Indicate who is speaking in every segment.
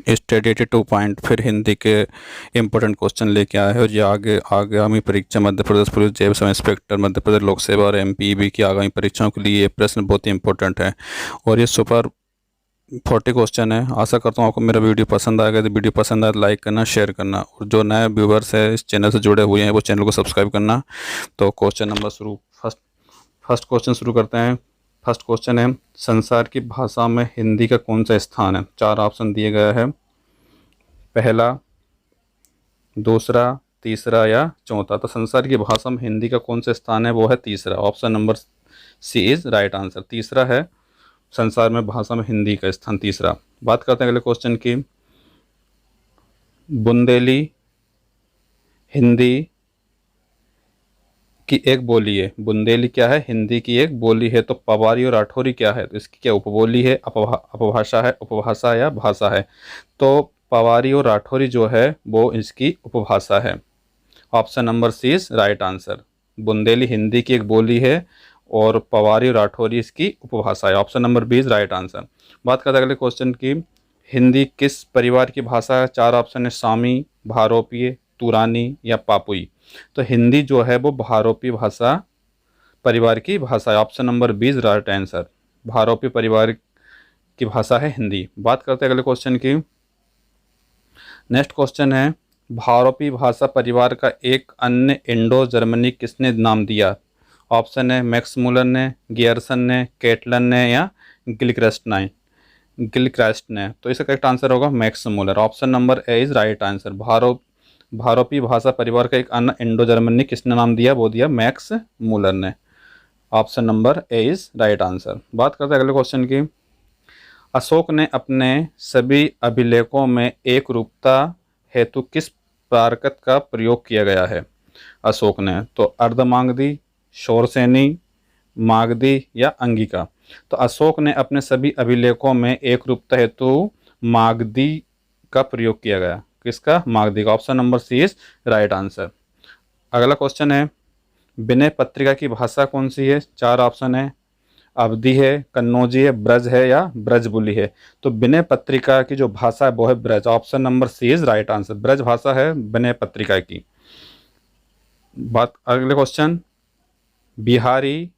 Speaker 1: Study 82 point फिर हिंदी के important question लेके आए हैं। और ये आगामी परीक्षा Madhya Pradesh police jail sub inspector, Madhya Pradesh लोक सेवा और एमपीईबी की आगामी परीक्षाओं के लिए ये प्रश्न बहुत ही इंपॉर्टेंट है और ये सुपर 40 क्वेश्चन है। आशा करता हूँ आपको मेरा वीडियो पसंद आएगा। यदि वीडियो पसंद आए तो लाइक करना, शेयर करना, और जो नए व्यूवर्स है इस चैनल से जुड़े हुए हैं वो चैनल को सब्सक्राइब करना। तो क्वेश्चन नंबर फर्स्ट क्वेश्चन शुरू करते हैं। फर्स्ट क्वेश्चन है, संसार की भाषा में हिंदी का कौन सा स्थान है? 4 ऑप्शन दिए गए हैं, पहला, दूसरा, तीसरा या चौथा। तो संसार की भाषा में हिंदी का कौन सा स्थान है? वो है तीसरा। Option number C is right answer. तीसरा है संसार में भाषा में हिंदी का स्थान तीसरा। बात करते हैं अगले क्वेश्चन की। बुंदेली हिंदी की एक बोली है। बुंदेली क्या है? हिंदी की एक बोली है। तो पवारी और राठौरी क्या है? तो इसकी क्या उपबोली है, अपभाषा है, उपभाषा या भाषा है? तो पवारी और राठौरी जो है वो इसकी उपभाषा है। Option number C is right answer. Bundeli Hindi की एक बोली है और पवारी और राठौरी इसकी उपभाषा है। Option number B is right answer. बात करते हैं अगले क्वेश्चन की। हिंदी किस परिवार की भाषा है? 4 ऑप्शन है, सामी, भारोपीय, तुरानी या पापुई। तो हिंदी जो है वो भारोपी भाषा परिवार की भाषा है। Option number B is right answer. भारोपी परिवार की भाषा है हिंदी। बात करते हैं अगले क्वेश्चन की। नेक्स्ट क्वेश्चन है, भारोपी भाषा परिवार का एक अन्य इंडो जर्मनी किसने नाम दिया? ऑप्शन है, मैक्स मूलर ने, गियर्सन ने, केटलन ने या गिलक्रास्ट ने। तो इसका करेक्ट आंसर होगा Max Muller. Option number A is right answer. भारोपी भाषा परिवार का एक अन्य इंडो जर्मनी किसने नाम दिया? वो दिया मैक्स मूलर ने। Option number A is right answer. बात करते हैं अगले क्वेश्चन की। अशोक ने अपने सभी अभिलेखों में एक रूपता हेतु किस प्राकृत का प्रयोग किया गया है? अशोक ने तो अर्धमागधी, शौरसेनी, मागधी या अंगिका। तो अशोक ने अपने सभी अभिलेखों में एक रूपता हेतु मागधी का प्रयोग किया गया। किसका? मागधी का। Option number C is right answer. अगला क्वेश्चन है, विनय पत्रिका की भाषा कौन सी है? 4 ऑप्शन है, अवधी है, कन्नौजी है, ब्रज है या ब्रजबुली है। तो विनय पत्रिका की जो भाषा है वो है Braj. Option number C is right answer. Braj भाषा है विनय पत्रिका की। बात अगले क्वेश्चन, बिहारी,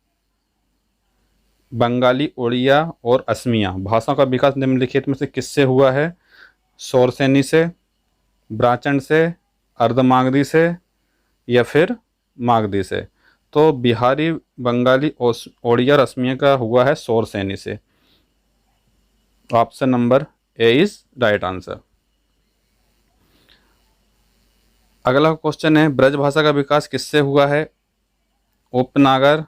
Speaker 1: बंगाली, उड़िया और असमिया भाषाओं का विकास निम्नलिखित में से किससे हुआ है? शौरसेनी से, ब्राह्मण से, अर्धमागधी से या फिर मागधी से। तो बिहारी, बंगाली, ओडिया और असमिया का हुआ है शौरसेनी से। Option number A is right answer. अगला क्वेश्चन है, ब्रज भाषा का विकास किससे हुआ है? उपनागर,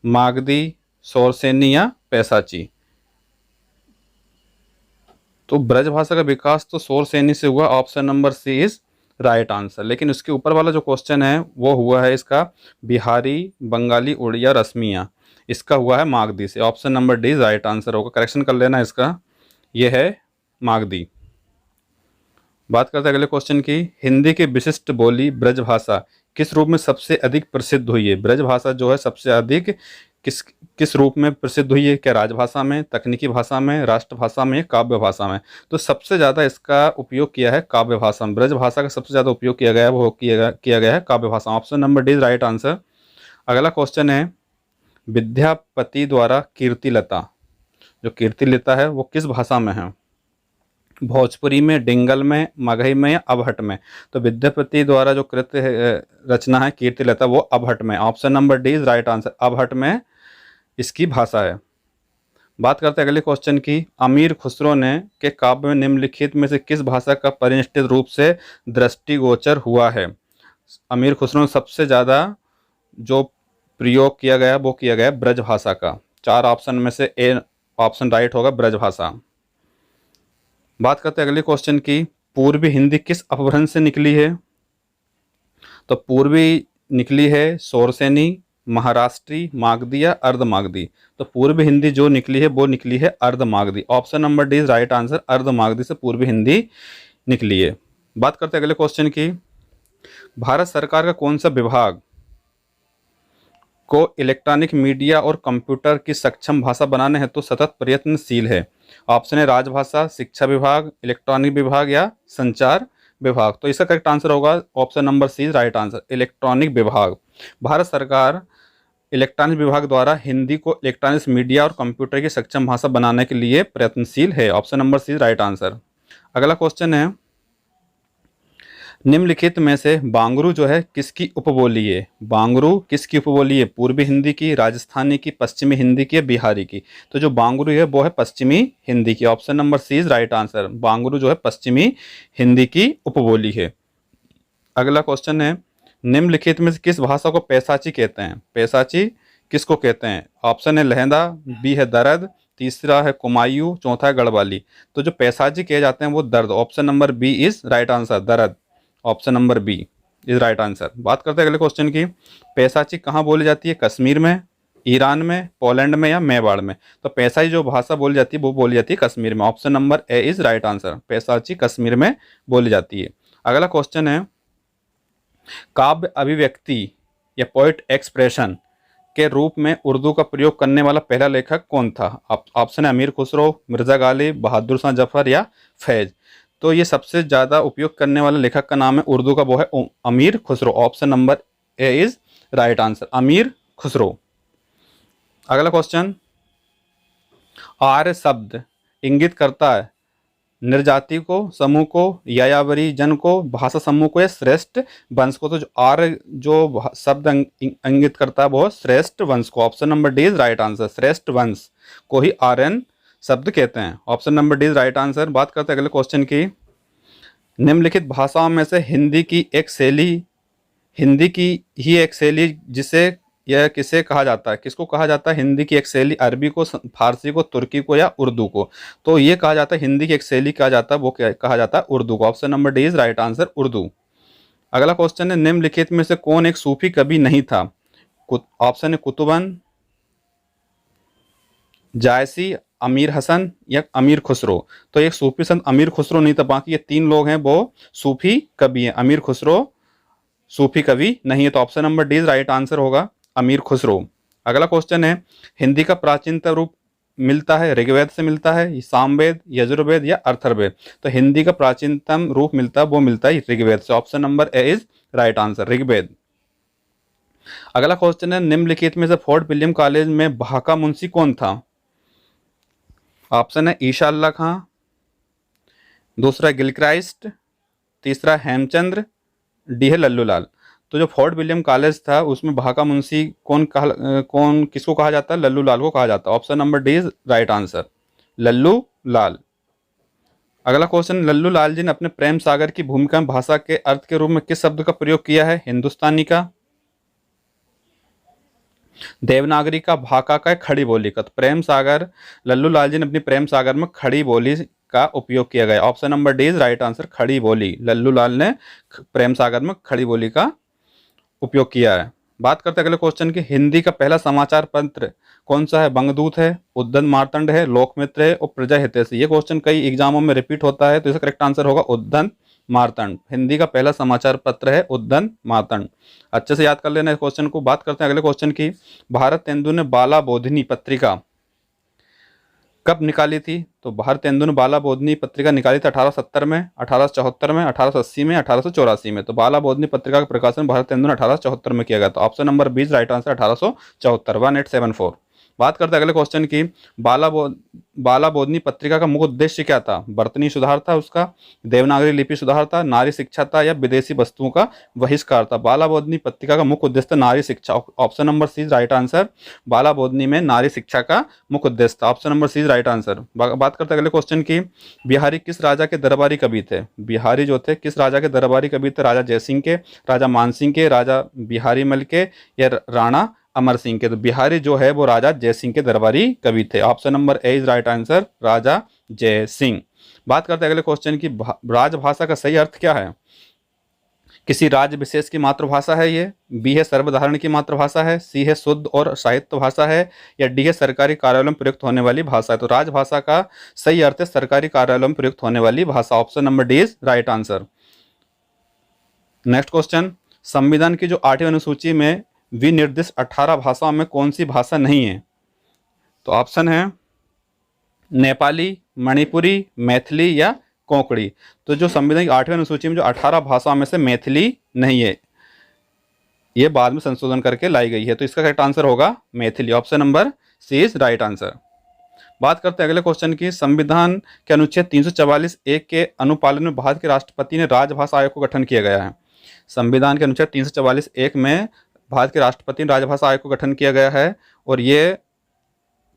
Speaker 1: मागधी, शौरसेनी या पैसाची। तो ब्रज भाषा का विकास तो शौरसेनी से हुआ। Option number C is right answer. लेकिन उसके ऊपर वाला जो क्वेश्चन है वो हुआ है इसका बिहारी, बंगाली, उड़िया और असमिया, इसका हुआ है मागधी से। Option number D right answer होगा। करेक्शन कर लेना इसका, ये है मागधी। बात करते हैं अगले क्वेश्चन की। हिंदी की विशिष्ट बोली ब्रज भाषा किस रूप में सबसे अधिक प्रसिद्ध हुई है? ब्रज भाषा जो है सबसे अधिक किस रूप में प्रसिद्ध हुई है? क्या राजभाषा में, तकनीकी भाषा में, राष्ट्रभाषा में, काव्य भाषा में? तो सबसे ज़्यादा इसका उपयोग किया है काव्य भाषा में। ब्रज भाषा का सबसे ज़्यादा उपयोग किया गया है वो किया गया है काव्य भाषा। Option number D right answer. अगला क्वेश्चन है, विद्यापति द्वारा कीर्तिलता, जो कीर्तिलता है वो किस भाषा में है? भोजपुरी में, डिंगल में, मगही में या अबहट में? तो विद्यापति द्वारा जो कृत्य रचना है कीर्तिलता वो अबहट में। Option number D is right answer. Abahat में इसकी भाषा है। बात करते हैं अगले क्वेश्चन की। अमीर खुसरो ने के काव्य में निम्नलिखित में से किस भाषा का परिनिष्ठित रूप से दृष्टिगोचर हुआ है? अमीर खुसरो ने सबसे ज़्यादा जो प्रयोग किया गया वो किया गया ब्रज भाषा का। 4 ऑप्शन में से ए ऑप्शन राइट होगा, ब्रज भाषा। बात करते हैं अगले क्वेश्चन की। पूर्वी हिंदी किस अपभ्रंश से निकली है? तो पूर्वी निकली है शौरसेनी, महाराष्ट्री, मागधी या अर्धमागधी। तो पूर्वी हिंदी जो निकली है वो निकली है Ardhamagadhi. Option number D is right answer. Ardhamagadhi से पूर्वी हिंदी निकली है। बात करते हैं अगले क्वेश्चन की। भारत सरकार का कौन सा विभाग को इलेक्ट्रॉनिक मीडिया और कंप्यूटर की सक्षम भाषा बनाने हेतु सतत प्रयत्नशील है? ऑप्शन है राजभाषा, शिक्षा विभाग, इलेक्ट्रॉनिक विभाग या संचार विभाग। तो इसका करेक्ट आंसर होगा option number C, right answer, electronic विभाग। भारत सरकार इलेक्ट्रॉनिक विभाग द्वारा हिंदी को इलेक्ट्रॉनिक्स मीडिया और कंप्यूटर की सक्षम भाषा बनाने के लिए प्रयत्नशील है। Option number C, right answer. अगला क्वेश्चन है, निम्नलिखित में से बांगरू जो है किसकी उपबोली है? बांगरू किसकी उपबोली है? पूर्वी हिंदी की, राजस्थानी की, पश्चिमी हिंदी की, बिहारी की? तो जो बांगरू है वो है पश्चिमी हिंदी की। Option number C is right answer. Bangru जो है पश्चिमी हिंदी की उपबोली है। अगला क्वेश्चन है, निम्नलिखित में से किस भाषा को पैसाची कहते हैं? पैसाची किसको कहते हैं? ऑप्शन है लहंदा, बी है दर्द, तीसरा है कुमायूं, चौथा है गढ़वाली। तो जो पैसाची कहे जाते हैं वो दर्द। Option number B is right answer, दर्द। Option number B is right answer. बात करते हैं अगले क्वेश्चन की, पैसाची कहाँ बोली जाती है? कश्मीर में, ईरान में, पोलैंड में या मेवाड़ में? तो पैसाची जो भाषा बोली जाती है वो बोली जाती है कश्मीर में। Option number A is right answer, Paishachi Kashmir में बोली जाती है। अगला क्वेश्चन है, काव्य अभिव्यक्ति या पोइट एक्सप्रेशन के रूप में उर्दू का प्रयोग करने वाला पहला लेखक कौन था? ऑप्शन है अमीर खुसरो, मिर्जा गालिब, बहादुर शाह जफर या फैज। तो ये सबसे ज़्यादा उपयोग करने वाले लेखक का नाम है उर्दू का, वो है अमीर Khusro. Option number A is right answer, अमीर खुसरो। अगला क्वेश्चन, आर्य शब्द इंगित करता है निर्जाति को, समूह को, यायावरी जन को, भाषा समूह को या श्रेष्ठ वंश को? तो जो आर्य जो शब्द इंगित करता है वो श्रेष्ठ वंश को। Option number D is right answer, श्रेष्ठ वंश को ही आर्यन शब्द कहते हैं। Option number D is right answer. बात करते हैं अगले क्वेश्चन की, निम्नलिखित भाषाओं में से हिंदी की ही एक शैली जिसे यह किसे कहा जाता है? किसको कहा जाता है हिंदी की एक शैली? अरबी को, फारसी को, तुर्की को या उर्दू को? तो ये कहा जाता है हिंदी की एक शैली कहा जाता है, वो क्या कहा जाता है? उर्दू को। Option number D is right answer, Urdu. अगला क्वेश्चन है, निम्नलिखित में से कौन एक सूफी कवि नहीं था? ऑप्शन है कुतुबन, जायसी, अमीर हसन या अमीर खुसरो। तो एक सूफी संत अमीर खुसरो नहीं था, बाकी ये तीन लोग हैं वो सूफी कवि हैं। अमीर खुसरो सूफी कवि नहीं है। तो option number D right answer होगा, अमीर खुसरो। अगला क्वेश्चन है, हिंदी का प्राचीनतम रूप मिलता है ऋग्वेद से मिलता है, सामवेद, यजुर्वेद या अथर्ववेद? तो हिंदी का प्राचीनतम रूप मिलता है वो मिलता है ऋग्वेद से। Option number A is right answer, Rigveda. अगला क्वेश्चन है, निम्नलिखित में से फोर्ट विलियम कॉलेज में भाका मुंशी कौन था? ऑप्शन है ईशा अल्लाह खां, दूसरा गिलक्राइस्ट, तीसरा हेमचंद्र, डी है लल्लू लाल। तो जो फोर्ट विलियम कॉलेज था उसमें भाका मुंशी कौन किसको कहा जाता है? लल्लू लाल को कहा जाता है। Option number D is right answer, Lallu Lal. अगला क्वेश्चन, लल्लू लाल जी ने अपने प्रेम सागर की भूमिका में भाषा के अर्थ के रूप में किस शब्द का प्रयोग किया है? हिंदुस्तानी का, देवनागरी का, भाका का, खड़ी बोली का? तो प्रेम सागर, लल्लू लाल जी ने अपनी प्रेम सागर में खड़ी बोली का उपयोग किया गया। Option number D is right answer, खड़ी बोली। लल्लू लाल ने प्रेम सागर में खड़ी बोली का उपयोग किया है। बात करते हैं अगले क्वेश्चन की, हिंदी का पहला समाचार पत्र कौन सा है? बंगदूत है, उद्दंड मार्तंड है, लोकमित्र है और प्रजा हितैषी। ये क्वेश्चन कई एग्जामों में रिपीट होता है, तो इसका करेक्ट आंसर होगा उद्दंड मार्तंड। हिंदी का पहला समाचार पत्र है उद्दंड मार्तंड। अच्छे से याद कर लेना इस क्वेश्चन को। बात करते हैं अगले क्वेश्चन की, भारत तेंदु ने बाला बोधिनी पत्रिका कब निकाली थी? तो भारत तेंदु ने बाला बोधिनी पत्रिका निकाली थी 1870 में, 1874 में, 1880 में, 1884 में। तो बाला बोधिनी पत्रिका का प्रकाशन भारत तेंदु ने 1874 में किया गया था। Option number 20 right answer, 1874, 1874। बात करते हैं अगले क्वेश्चन की, बाला बोधिनी पत्रिका का मुख्य उद्देश्य क्या था? बर्तनी सुधार था उसका, देवनागरी लिपि सुधार था, नारी शिक्षा था या विदेशी वस्तुओं का बहिष्कार था? बाला बोधिनी पत्रिका का मुख्य उद्देश्य था नारी शिक्षा। Option number C right answer, Bala Bodhini में नारी शिक्षा का मुख्य उद्देश्य था। Option number C right answer. बात करते हैं अगले क्वेश्चन की, बिहारी किस राजा के दरबारी कवि थे? बिहारी जो थे किस राजा के दरबारी कवि थे? राजा जयसिंह के, राजा मानसिंह के, राजा बिहारी मल के या राणा अमर सिंह के? तो बिहारी जो है वो राजा जयसिंह के दरबारी कवि थे। Option number A is right answer, Raja Jai Singh. बात करते हैं अगले क्वेश्चन की, राजभाषा का सही अर्थ क्या है? किसी राज्य विशेष की मातृभाषा है ये, बी है सर्वधारण की मातृभाषा है, सी है शुद्ध और साहित्य भाषा है या डी है सरकारी कार्यालयों में प्रयुक्त होने वाली भाषा है? तो राजभाषा का सही अर्थ है सरकारी कार्यालयों में प्रयुक्त होने वाली भाषा। Option number D is right answer. Next question, संविधान की जो 8वीं अनुसूची में विनिर्दिष्ट 18 भाषाओं में कौन सी भाषा नहीं है? तो ऑप्शन है नेपाली, मणिपुरी, मैथिली या कोंकणी। तो जो संविधान की 8वीं अनुसूची में जो 18 भाषाओं में से मैथिली नहीं है, ये बाद में संशोधन करके लाई गई है, तो इसका करेक्ट आंसर होगा Maithili. Option number C is right answer. बात करते हैं अगले क्वेश्चन की। संविधान के अनुच्छेद 344(1) के अनुपालन में भारत के राष्ट्रपति ने राजभाषा आयोग को गठन किया गया है। संविधान के अनुच्छेद 344(1) में भारत के राष्ट्रपति ने राजभाषा आयोग को गठन किया गया है, और ये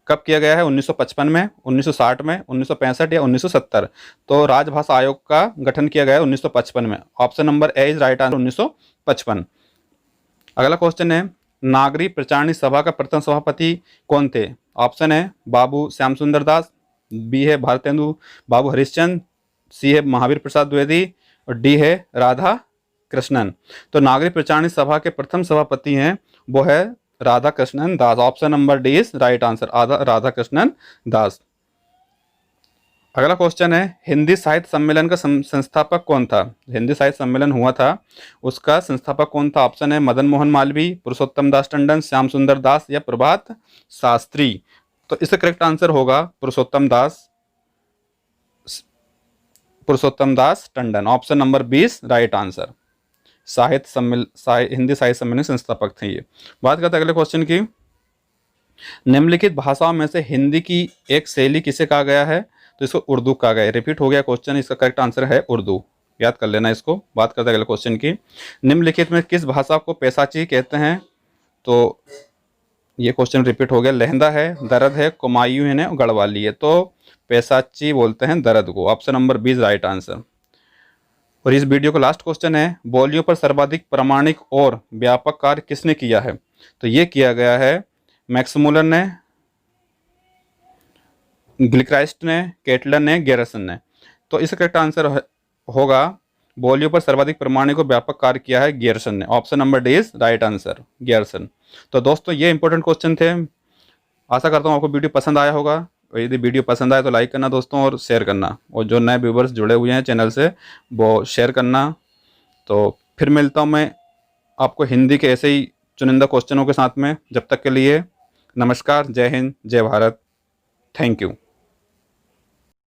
Speaker 1: कब किया गया है? 1955 में, 1960 में, 1965 या 1970। तो राजभाषा आयोग का गठन किया गया है 1955 में। Option number A is right answer, 1955। अगला क्वेश्चन है, नागरी प्रचारणी सभा का प्रथम सभापति कौन थे? ऑप्शन है बाबू श्याम सुंदर दास, बी है भारतेंदु बाबू हरिश्चंद्र, सी है महावीर प्रसाद द्विवेदी, और डी है राधा कृष्णन। तो नागरी प्रचारणी सभा के प्रथम सभापति हैं वो है Radha Krishnan Das. Option number D is right answer, Radha Krishnan Das. अगला क्वेश्चन है, हिंदी साहित्य सम्मेलन का संस्थापक कौन था? हिंदी साहित्य सम्मेलन हुआ था, उसका संस्थापक कौन था? ऑप्शन है मदन मोहन मालवीय, पुरुषोत्तम दास टंडन, श्याम सुंदर दास या प्रभात शास्त्री। तो इसका करेक्ट आंसर होगा Purushottam Das Tandon. Option number 20 right answer. Hindi साहित्य सम्मेलन संस्थापक थे ये। बात करते हैं अगले क्वेश्चन की। निम्नलिखित भाषाओं में से हिंदी की एक शैली किसे कहा गया है? तो इसको उर्दू कहा गया है। रिपीट हो गया क्वेश्चन, इसका करेक्ट आंसर है उर्दू, याद कर लेना इसको। बात करते हैं अगले क्वेश्चन की। निम्नलिखित में किस भाषा को पैसाची कहते हैं? तो ये क्वेश्चन रिपीट हो गया। लहंदा है, दरद है, कुमायूं है और गढ़वाली है। तो पैसाची बोलते हैं दरद को। Option number 20 right answer. और इस वीडियो का लास्ट क्वेश्चन है, बोलियों पर सर्वाधिक प्रामाणिक और व्यापक कार्य किसने किया है? तो ये किया गया है मैक्समुलर ने, ग्लिक्राइस्ट ने, केटलर ने, गैरसन ने। तो इसका करेक्ट आंसर होगा, बोलियों पर सर्वाधिक प्रामाणिक और व्यापक कार्य किया है गैरसन ने। Option number D is right answer, garrison. तो दोस्तों ये इंपॉर्टेंट क्वेश्चन थे। आशा करता हूँ आपको वीडियो पसंद आया होगा। और यदि वीडियो पसंद आए तो लाइक करना दोस्तों, और शेयर करना, और जो नए व्यूवर्स जुड़े हुए हैं चैनल से वो शेयर करना। तो फिर मिलता हूँ मैं आपको हिंदी के ऐसे ही चुनिंदा क्वेश्चनों के साथ में। जब तक के लिए नमस्कार, जय हिंद, जय भारत, थैंक यू।